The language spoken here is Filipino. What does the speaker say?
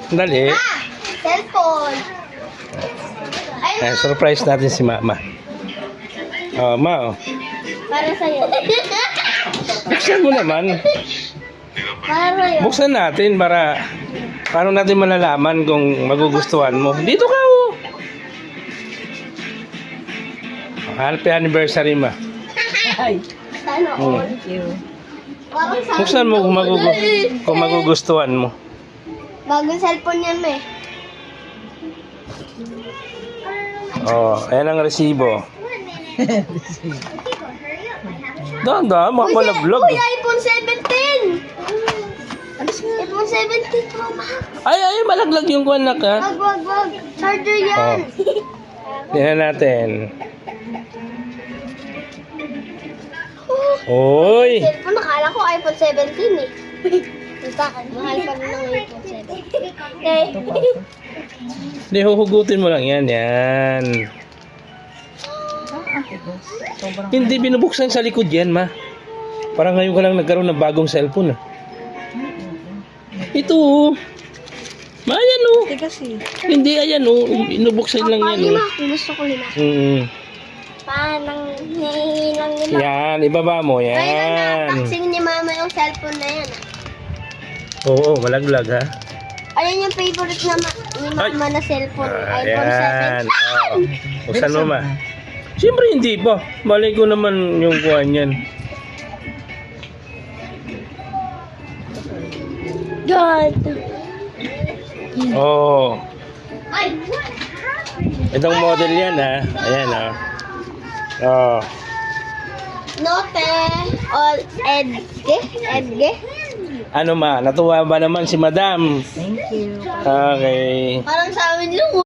Dali. Cellphone. Surprise natin si Mama. Oh, Ma. Oh. Para sa'yo. Buksan mo naman. Para sa'yo. Buksan natin para paano natin malalaman kung magugustuhan mo. Dito ka, oh. Happy anniversary, Ma. Sana all. Thank you. Parang sa Buksan mo kung magugustuhan mo. bagong cellphone yan eh. Oh, ayan ang resibo. Dahan-dahan, makamalaglag. Uy, iPhone 17! iPhone 17 Pro Max. Ay, malaglag yung kuwan na ka. Wag. Charger yan. Tingnan natin. Oy! Cellphone, nakala ko iPhone 17 eh. Mahal pa rin ng iPhone 17. Okay. Hindi, huhugutin mo lang yan. Yan. Hindi binubuksan sa likod yan, Ma. Parang ngayon ka lang nagkaroon ng bagong cellphone, ah. Ito, oh. Ma, ayan, oh. Hindi kasi. Hindi, ayan, oh. Binubuksan lang yan, Lima, oh. kung gusto ko lima. Paanang hihilang lima. Yan, ibaba mo, Kaya yan. na-unboxing ni Mama yung cellphone na yan. Oo, malaglag, ha. Ayun yung favorite ni Mama na cellphone. iPhone Ayan. 7. Oh. Buksan mo, Ma. Siyempre hindi pa. Malay ko naman yung kuhan yan. God. Oh. Ay, Itong model yan, ha. Ayan, ha. Oh. Note. All Edge. Ano, Ma? Natuwa ba naman si Madam? Thank you. Okay. Parang sa amin lang.